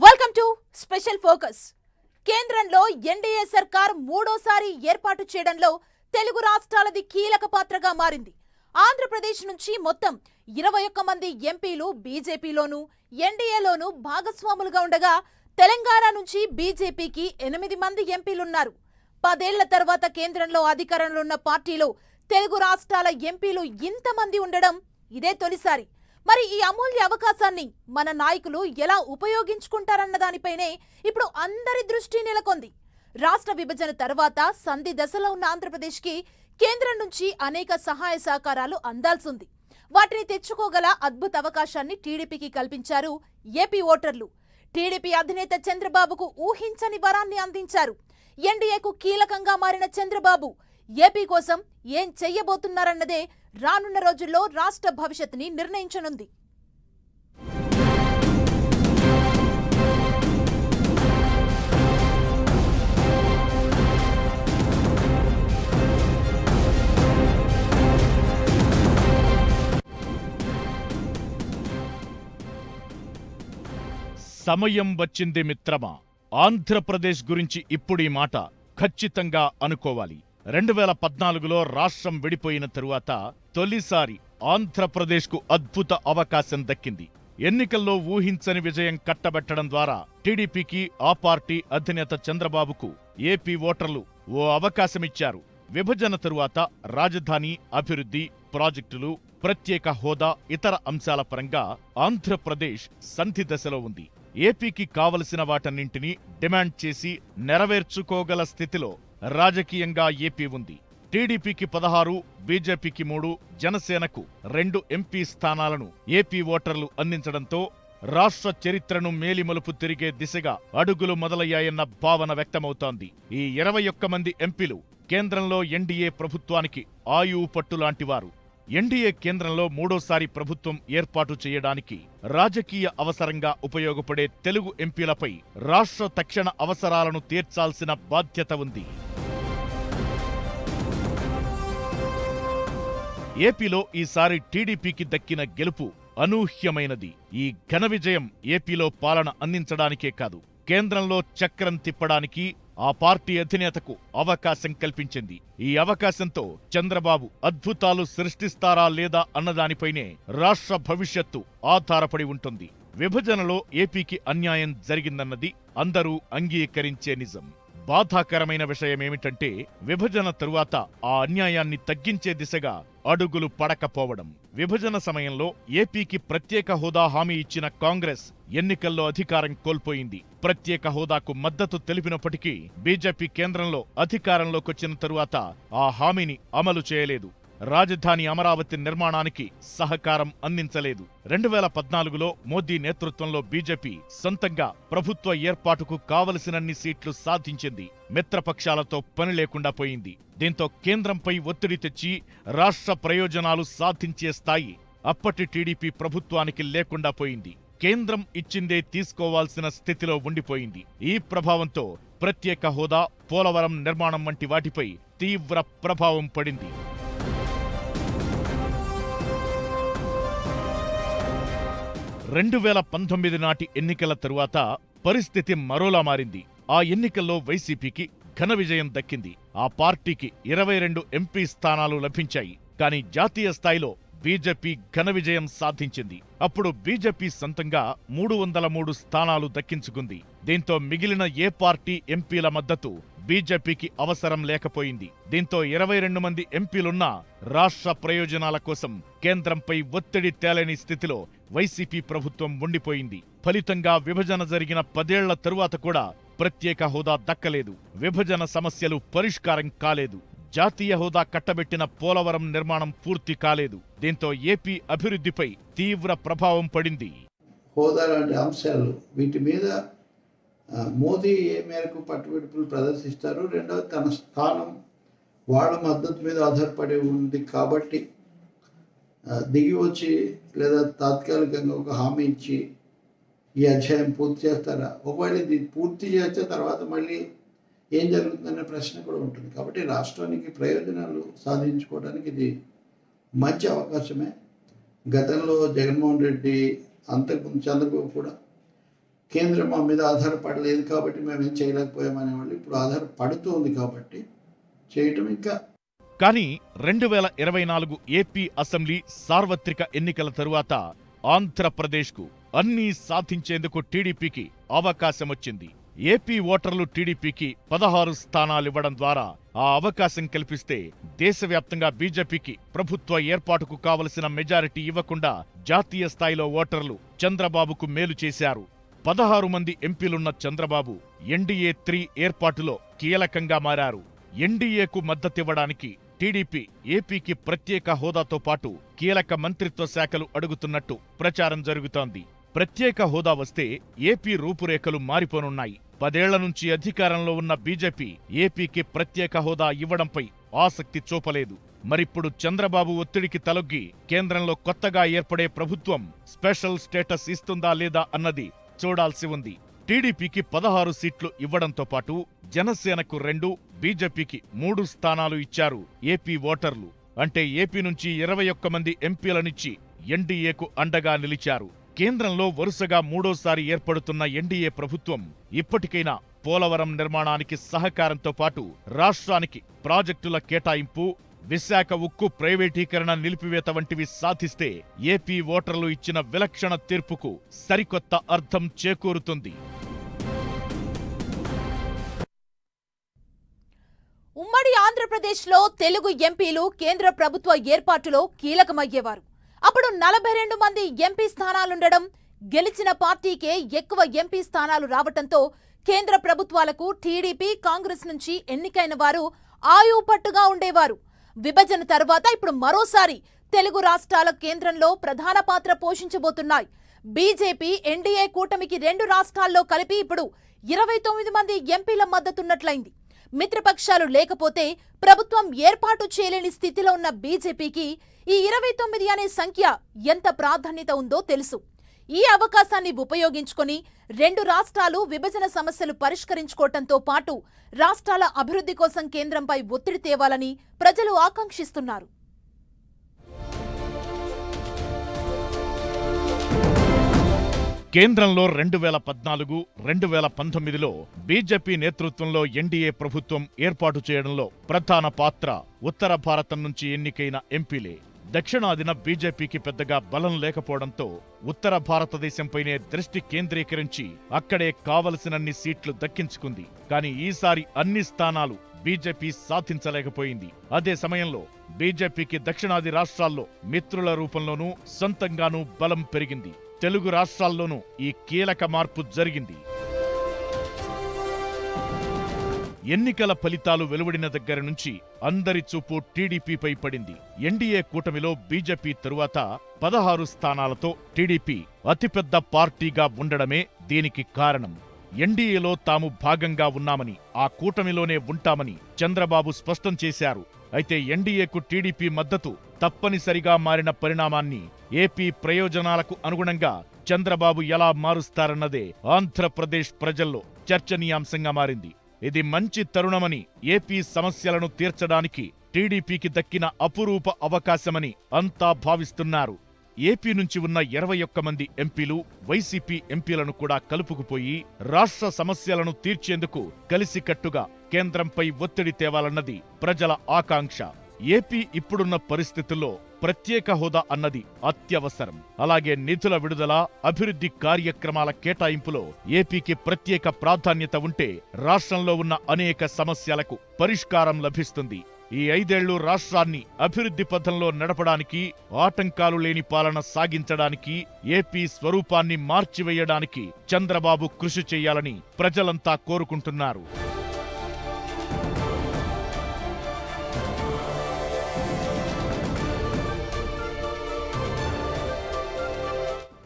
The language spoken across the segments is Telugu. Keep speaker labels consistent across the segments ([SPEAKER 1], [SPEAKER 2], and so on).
[SPEAKER 1] Welcome to special focus. కేంద్రంలో ఎన్డీఏ సర్కార్ మూడోసారి ఏర్పాటు చేయడంలో తెలుగు రాష్ట్రాలది కీలక పాత్రగా మారింది. ఆంధ్రప్రదేశ్ నుంచి మొత్తం 21 మంది ఎంపీలు బీజేపీలోను ఎన్డీఏలోను భాగస్వాములుగా ఉండగా తెలంగాణ నుంచి బీజేపీకి 8 మంది ఎంపీలున్నారు. 10 ఏళ్ల తర్వాత కేంద్రంలో అధికారంలో ఉన్న పార్టీలో తెలుగు రాష్ట్రాల ఎంపీలు ఇంతమంది ఉండడం ఇదే తొలిసారి. మరి ఈ అమూల్య అవకాశాన్ని మన నాయకులు ఎలా ఉపయోగించుకుంటారన్న దానిపైనే ఇప్పుడు అందరి దృష్టి నెలకొంది. రాష్ట్ర విభజన తర్వాత సంధి దశలో ఉన్న ఆంధ్రప్రదేశ్కి కేంద్రం నుంచి అనేక సహాయ సహకారాలు అందాల్సింది. వాటిని తెచ్చుకోగల అద్భుత అవకాశాన్ని టీడీపీకి కల్పించారు ఏపీ ఓటర్లు. టీడీపీ అధినేత చంద్రబాబుకు ఊహించని వరాన్ని అందించారు. ఎన్డీఏకు కీలకంగా మారిన చంద్రబాబు ఏపీ కోసం ఏం చెయ్యబోతున్నారన్నదే రానున్న రోజుల్లో రాష్ట్ర భవిష్యత్తుని నిర్ణయించనుంది.
[SPEAKER 2] సమయం వచ్చింది మిత్రమా. ఆంధ్రప్రదేశ్ గురించి ఇప్పుడీ మాట ఖచ్చితంగా అనుకోవాలి. 2014లో రాష్ట్రం విడిపోయిన తరువాత తొలిసారి ఆంధ్రప్రదేశ్కు అద్భుత అవకాశం దక్కింది. ఎన్నికల్లో ఊహించని విజయం కట్టబెట్టడం ద్వారా టీడీపీకి ఆ పార్టీ అధినేత చంద్రబాబుకు ఏపీ ఓటర్లు ఓ అవకాశమిచ్చారు. విభజన తరువాత రాజధాని అభివృద్ధి, ప్రాజెక్టులు, ప్రత్యేక హోదా, ఇతర అంశాల పరంగా ఆంధ్రప్రదేశ్ సంధి దశలో ఉంది. ఏపీకి కావలసిన వాటన్నింటినీ డిమాండ్ చేసి నెరవేర్చుకోగల స్థితిలో రాజకీయంగా ఏపీ ఉంది. టీడీపీకి 16, బీజేపీకి 3, జనసేనకు 2 ఎంపీ స్థానాలను ఏపీ ఓటర్లు అందించడంతో రాష్ట్ర చరిత్రను మేలిమలుపు తిరిగే దిశగా అడుగులు మొదలయ్యాయన్న భావన వ్యక్తమవుతోంది. ఈ 21 మంది ఎంపీలు కేంద్రంలో ఎన్డీఏ ప్రభుత్వానికి ఆయువు పట్టులాంటివారు. ఎన్డీఏ కేంద్రంలో మూడోసారి ప్రభుత్వం ఏర్పాటు చేయడానికి రాజకీయ అవసరంగా ఉపయోగపడే తెలుగు ఎంపీలపై రాష్ట్ర తక్షణ అవసరాలను తీర్చాల్సిన బాధ్యత ఉంది. ఏపీలో ఈసారి టీడీపీకి దక్కిన గెలుపు అనూహ్యమైనది. ఈ ఘన విజయం ఏపీలో పాలన అందించడానికే కాదు, కేంద్రంలో చక్రం తిప్పడానికి ఆ పార్టీ అధినేతకు అవకాశం కల్పించింది. ఈ అవకాశంతో చంద్రబాబు అద్భుతాలు సృష్టిస్తారా లేదా అన్నదానిపైనే రాష్ట్ర భవిష్యత్తు ఆధారపడి ఉంటుంది. విభజనలో ఏపీకి అన్యాయం జరిగిందన్నది అందరూ అంగీకరించే నిజం. బాధాకరమైన విషయమేమిటంటే విభజన తరువాత ఆ అన్యాయాన్ని తగ్గించే దిశగా అడుగులు పడకపోవడం. విభజన సమయంలో ఏపీకి ప్రత్యేక హోదా హామీ ఇచ్చిన కాంగ్రెస్ ఎన్నికల్లో అధికారం కోల్పోయింది. ప్రత్యేక హోదాకు మద్దతు తెలిపినప్పటికీ బీజేపీ కేంద్రంలో అధికారంలోకొచ్చిన తరువాత ఆ హామీని అమలు చేయలేదు. రాజధాని అమరావతి నిర్మాణానికి సహకారం అందించలేదు. 2014లో మోదీ నేతృత్వంలో బీజేపీ సొంతంగా ప్రభుత్వ ఏర్పాటుకు కావలసినన్ని సీట్లు సాధించింది. మిత్రపక్షాలతో పని లేకుండా పోయింది. దీంతో కేంద్రంపై ఒత్తిడి తెచ్చి రాష్ట్ర ప్రయోజనాలు సాధించే స్థాయి అప్పటి టీడీపీ ప్రభుత్వానికి లేకుండా పోయింది. కేంద్రం ఇచ్చిందే తీసుకోవాల్సిన స్థితిలో ఉండిపోయింది. ఈ ప్రభావంతో ప్రత్యేక హోదా, పోలవరం నిర్మాణం వంటి వాటిపై తీవ్ర ప్రభావం పడింది. 2019 నాటి ఎన్నికల తరువాత పరిస్థితి మరోలా మారింది. ఆ ఎన్నికల్లో వైసీపీకి ఘన విజయం దక్కింది. ఆ పార్టీకి 22 ఎంపీ స్థానాలు లభించాయి. కానీ జాతీయ స్థాయిలో బీజేపీ ఘన విజయం సాధించింది. అప్పుడు బీజేపీ సొంతంగా 303 స్థానాలు దక్కించుకుంది. దీంతో మిగిలిన ఏ పార్టీ ఎంపీల మద్దతు బీజేపీకి అవసరం లేకపోయింది. దీంతో 22 మంది ఎంపీలున్నా రాష్ట్ర ప్రయోజనాల కోసం కేంద్రంపై ఒత్తిడి తేలేని స్థితిలో వైసీపీ ప్రభుత్వం ఉండిపోయింది. ఫలితంగా విభజన జరిగిన 10 ఏళ్ల తరువాత కూడా ప్రత్యేక హోదా దక్కలేదు. విభజన సమస్యలు పరిష్కారం కాలేదు. జాతీయ హోదా కట్టబెట్టిన పోలవరం నిర్మాణం పూర్తి కాలేదు. దీంతో ఏపీ అభివృద్ధిపై తీవ్ర ప్రభావం పడింది.
[SPEAKER 3] హోదా లాంటి అంశాలు వీటి మీద మోదీ ఏ మేరకు పట్టుబిడుపులు ప్రదర్శిస్తారు, రెండవది తన స్థానం వాళ్ళ మద్దతు మీద ఆధారపడి ఉంది కాబట్టి దిగి వచ్చి లేదా తాత్కాలికంగా ఒక హామీ ఇచ్చి ఈ అధ్యాయం పూర్తి చేస్తారా, ఒకవేళ ఇది పూర్తి చేస్తే తర్వాత మళ్ళీ ఏం జరుగుతుందనే ప్రశ్న కూడా ఉంటుంది. కాబట్టి రాష్ట్రానికి ప్రయోజనాలు సాధించుకోవడానికి ఇది మంచి అవకాశమే. గతంలో జగన్మోహన్ రెడ్డి, అంతకుముందు చంద్రబాబు కూడా కేంద్రం మా మీద ఆధారపడలేదు కాబట్టి మేమేం చేయలేకపోయామనేవాళ్ళు ఇప్పుడు ఆధారపడుతుంది కాబట్టి చేయటం ఇంకా.
[SPEAKER 2] కానీ 2024 ఏపీ అసెంబ్లీ సార్వత్రిక ఎన్నికల తరువాత ఆంధ్రప్రదేశ్కు అన్నీ సాధించేందుకు టీడీపీకి అవకాశమొచ్చింది. ఏపీ ఓటర్లు టీడీపీకి 16 స్థానాలివ్వడం ద్వారా ఆ అవకాశం కల్పిస్తే దేశవ్యాప్తంగా బీజేపీకి ప్రభుత్వ ఏర్పాటుకు కావలసిన మెజారిటీ ఇవ్వకుండా జాతీయ స్థాయిలో ఓటర్లు చంద్రబాబుకు మేలు చేశారు. 16 మంది ఎంపీలున్న చంద్రబాబు ఎన్డీఏ 3 ఏర్పాటులో కీలకంగా మారారు. ఎన్డీఏకు మద్దతివ్వడానికి టీడీపీ ఏపీకి ప్రత్యేక హోదాతో పాటు కీలక మంత్రిత్వ శాఖలు అడుగుతున్నట్టు ప్రచారం జరుగుతోంది. ప్రత్యేక హోదా వస్తే ఏపీ రూపురేఖలు మారిపోనున్నాయి. 10 ఏళ్ల నుంచి అధికారంలో ఉన్న బీజేపీ ఏపీకి ప్రత్యేక హోదా ఇవ్వడంపై ఆసక్తి చూపలేదు. మరిప్పుడు చంద్రబాబు ఒత్తిడికి తలొగ్గి కేంద్రంలో కొత్తగా ఏర్పడే ప్రభుత్వం స్పెషల్ స్టేటస్ ఇస్తుందా లేదా అన్నది చూడాల్సి ఉంది. టీడీపీకి 16 సీట్లు ఇవ్వడంతో పాటు జనసేనకు 2, బీజేపీకి 3 స్థానాలు ఇచ్చారు ఏపీ ఓటర్లు. అంటే ఏపీ నుంచి 21 మంది ఎంపీలనిచ్చి ఎన్డీఏకు అండగా నిలిచారు. కేంద్రంలో వరుసగా 3వసారి ఏర్పడుతున్న ఎన్డీఏ ప్రభుత్వం ఇప్పటికైనా పోలవరం నిర్మాణానికి సహకారంతో పాటు రాష్ట్రానికి ప్రాజెక్టుల కేటాయింపు, విశాఖ ఉక్కు ప్రైవేటీకరణ నిలిపివేత వంటివి సాధిస్తే ఏపీ ఓటర్లు ఇచ్చిన విలక్షణ తీర్పుకు సరికొత్త అర్థం చేకూరుతుంది.
[SPEAKER 1] ఉమ్మడి ఆంధ్రప్రదేశ్లో తెలుగు ఎంపీలు కేంద్ర ప్రభుత్వ ఏర్పాటులో కీలకమయ్యేవారు. అప్పుడు 42 మంది ఎంపీ స్థానాలుండడం, గెలిచిన పార్టీకే ఎక్కువ ఎంపీ స్థానాలు రావటంతో కేంద్ర ప్రభుత్వాలకు టీడీపీ, కాంగ్రెస్ నుంచి ఎన్నికైన వారు ఆయుపట్టుగా ఉండేవారు. విభజన తర్వాత ఇప్పుడు మరోసారి తెలుగు రాష్ట్రాల కేంద్రంలో ప్రధాన పాత్ర పోషించబోతున్నాయి. బీజేపీ ఎన్డీఏ కూటమికి 2 రాష్ట్రాల్లో కలిపి ఇప్పుడు 29 మంది ఎంపీల మద్దతున్నట్లయింది. మిత్రపక్షాలు లేకపోతే ప్రభుత్వం ఏర్పాటు చేయలేని స్థితిలో ఉన్న బీజేపీకి ఈ 29 అనే సంఖ్య ఎంత ప్రాధాన్యత ఉందో తెలుసు. ఈ అవకాశాన్ని ఉపయోగించుకొని 2 రాష్ట్రాలు విభజన సమస్యలు పరిష్కరించుకోవటంతో పాటు రాష్ట్రాల అభివృద్ధి కోసం కేంద్రంపై ఒత్తిడి తేవాలని ప్రజలు ఆకాంక్షిస్తున్నారు.
[SPEAKER 2] కేంద్రంలో 2014, 2019లో బీజేపీ నేతృత్వంలో ఎన్డీఏ ప్రభుత్వం ఏర్పాటు చేయడంలో ప్రధాన పాత్ర ఉత్తర భారతం నుంచి ఎన్నికైన ఎంపీలే. దక్షిణాదిన బీజేపీకి పెద్దగా బలం లేకపోవడంతో ఉత్తర భారతదేశంపైనే దృష్టి కేంద్రీకరించి అక్కడే కావలసినన్ని సీట్లు దక్కించుకుంది. కానీ ఈసారి అన్ని స్థానాలు బీజేపీ సాధించలేకపోయింది. అదే సమయంలో బీజేపీకి దక్షిణాది రాష్ట్రాల్లో మిత్రుల రూపంలోనూ సొంతంగానూ బలం పెరిగింది. తెలుగు రాష్ట్రాల్లోనూ ఈ కీలక మార్పు జరిగింది. ఎన్నికల ఫలితాలు వెలువడిన దగ్గర నుంచి అందరి చూపు టీడీపీపై పడింది. ఎన్డీఏ కూటమిలో బీజేపీ తరువాత 16 స్థానాలతో టీడీపీ అతిపెద్ద పార్టీగా ఉండడమే దీనికి కారణం. ఎన్డీఏలో తాము భాగంగా ఉన్నామని, ఆ కూటమిలోనే ఉంటామని చంద్రబాబు స్పష్టం చేశారు. అయితే ఎన్డీఏకు టీడీపీ మద్దతు తప్పనిసరిగా మారిన పరిణామాన్ని ఏపీ ప్రయోజనాలకు అనుగుణంగా చంద్రబాబు ఎలా మారుస్తారన్నదే ఆంధ్రప్రదేశ్ ప్రజల్లో చర్చనీయాంశంగా మారింది. ఇది మంచి తరుణమని, ఏపీ సమస్యలను తీర్చడానికి టీడీపీకి దక్కిన అపురూప అవకాశమని అంతా భావిస్తున్నారు. ఏపీ నుంచి ఉన్న 21 మంది ఎంపీలు వైసీపీ ఎంపీలను కూడా కలుపుకుపోయి రాష్ట్ర సమస్యలను తీర్చేందుకు కలిసికట్టుగా కేంద్రంపై ఒత్తిడి తేవాలన్నది ప్రజల ఆకాంక్ష. ఏపీ ఇప్పుడున్న పరిస్థితుల్లో ప్రత్యేక హోదా అన్నది అత్యవసరం. అలాగే నిధుల విడుదల, అభివృద్ధి కార్యక్రమాల కేటాయింపులో ఏపీకి ప్రత్యేక ప్రాధాన్యత ఉంటే రాష్ట్రంలో ఉన్న అనేక సమస్యలకు పరిష్కారం లభిస్తుంది. ఈ 5 ఏళ్లు రాష్ట్రాన్ని అభివృద్ధి పథంలో నడపడానికి, ఆటంకాలు లేని పాలన సాగించడానికి, ఏపీ స్వరూపాన్ని మార్చివేయడానికి చంద్రబాబు కృషి చేయాలని ప్రజలంతా కోరుకుంటున్నారు.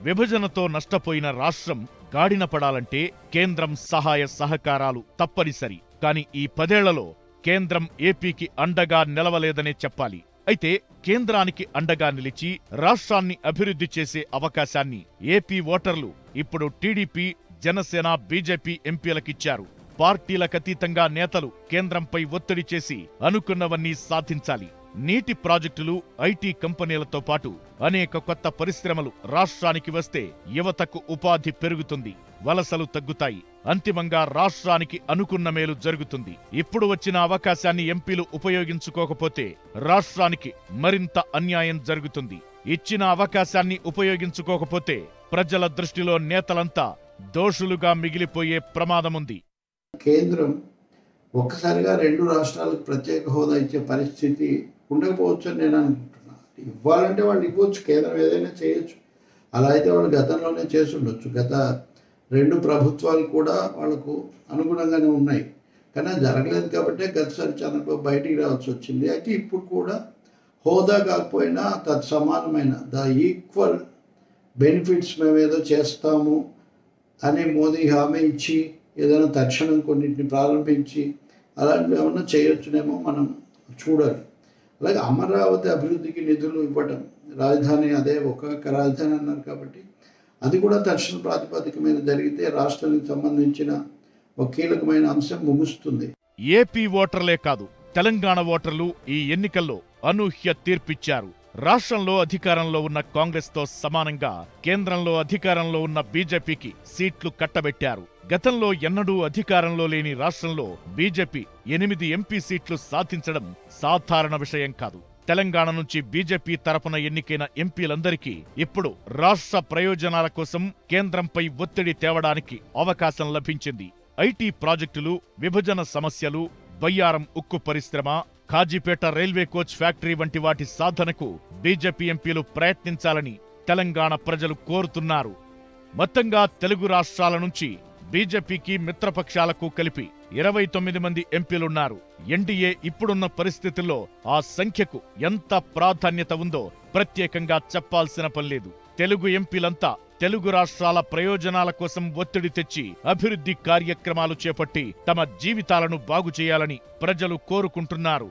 [SPEAKER 2] విభజనతో నష్టపోయిన రాష్ట్రం గాడిన పడాలంటే కేంద్రం సహాయ సహకారాలు తప్పనిసరి. కానీ ఈ 10 ఏళ్లలో కేంద్రం ఏపీకి అండగా నిలవలేదనే చెప్పాలి. అయితే కేంద్రానికి అండగా నిలిచి రాష్ట్రాన్ని అభివృద్ధి చేసే అవకాశాన్ని ఏపీ ఓటర్లు ఇప్పుడు టీడీపీ, జనసేన, బీజేపీ ఎంపీలకిచ్చారు. పార్టీలకతీతంగా నేతలు కేంద్రంపై ఒత్తిడి చేసి అనుకున్నవన్నీ సాధించాలి. నీటి ప్రాజెక్టులు, ఐటీ కంపెనీలతో పాటు అనేక కొత్త పరిశ్రమలు రాష్ట్రానికి వస్తే యువతకు ఉపాధి పెరుగుతుంది, వలసలు తగ్గుతాయి, అంతిమంగా రాష్ట్రానికి అనుకున్న మేలు జరుగుతుంది. ఇప్పుడు వచ్చిన అవకాశాన్ని ఎంపీలు ఉపయోగించుకోకపోతే రాష్ట్రానికి మరింత అన్యాయం జరుగుతుంది. ఇచ్చిన అవకాశాన్ని ఉపయోగించుకోకపోతే ప్రజల దృష్టిలో నేతలంతా దోషులుగా మిగిలిపోయే ప్రమాదముంది.
[SPEAKER 3] కేంద్రం ఒక్కసారిగా 2 రాష్ట్రాలకు ప్రత్యేక హోదా ఇచ్చే పరిస్థితి ఉండకపోవచ్చు అని నేను అనుకుంటున్నాను. ఇవ్వాలంటే వాళ్ళు ఇవ్వచ్చు, కేంద్రం ఏదైనా చేయొచ్చు. అలా అయితే వాళ్ళు గతంలోనే చేసి ఉండొచ్చు. గత 2 ప్రభుత్వాలు కూడా వాళ్ళకు అనుగుణంగానే ఉన్నాయి. కానీ జరగలేదు కాబట్టి గతసారి చంద్రబాబు బయటికి రావాల్సి వచ్చింది. అయితే ఇప్పుడు కూడా హోదా కాకపోయినా తత్సమానమైన ఈక్వల్ బెనిఫిట్స్ మేమేదో చేస్తాము అని మోదీ హామీ ఇచ్చి ఏదైనా తక్షణం కొన్నింటిని ప్రారంభించి అలాంటివి ఏమన్నా చేయొచ్చునేమో మనం చూడాలి. అలాగే అమరావతి అభివృద్ధికి నిధులు ఇవ్వటం, రాజధాని అదే ఒక్కొక్క రాజధాని అన్నారు కాబట్టి అది కూడా తక్షణ ప్రాతిపదిక మీద జరిగితే రాష్ట్రానికి సంబంధించిన ఒక కీలకమైన అంశం ముగుస్తుంది.
[SPEAKER 2] ఏపీ ఓటర్లే కాదు, తెలంగాణ ఓటర్లు ఈ ఎన్నికల్లో అనూహ్య తీర్పిచ్చారు. రాష్ట్రంలో అధికారంలో ఉన్న కాంగ్రెస్ తో సమానంగా కేంద్రంలో అధికారంలో ఉన్న బీజేపీకి సీట్లు కట్టబెట్టారు. గతంలో ఎన్నడూ అధికారంలో లేని రాష్ట్రంలో బీజేపీ 8 ఎంపీ సీట్లు సాధించడం సాధారణ విషయం కాదు. తెలంగాణ నుంచి బీజేపీ తరపున ఎన్నికైన ఎంపీలందరికీ ఇప్పుడు రాష్ట్ర ప్రయోజనాల కోసం కేంద్రంపై ఒత్తిడి తేవడానికి అవకాశం లభించింది. ఐటీ ప్రాజెక్టులు, విభజన సమస్యలు, బయ్యారం ఉక్కు పరిశ్రమ, కాజీపేట రైల్వే కోచ్ ఫ్యాక్టరీ వంటి వాటి సాధనకు బీజేపీ ఎంపీలు ప్రయత్నించాలని తెలంగాణ ప్రజలు కోరుతున్నారు. మొత్తంగా తెలుగు రాష్ట్రాల నుంచి బీజేపీకి మిత్రపక్షాలకు కలిపి 29 మంది ఎంపీలున్నారు. ఎన్డీఏ ఇప్పుడున్న పరిస్థితుల్లో ఆ సంఖ్యకు ఎంత ప్రాధాన్యత ఉందో ప్రత్యేకంగా చెప్పాల్సిన పనిలేదు. తెలుగు ఎంపీలంతా తెలుగు రాష్ట్రాల ప్రయోజనాల కోసం ఒత్తిడి తెచ్చి అభివృద్ధి కార్యక్రమాలు చేపట్టి తమ జీవితాలను బాగు చేయాలని ప్రజలు కోరుకుంటున్నారు.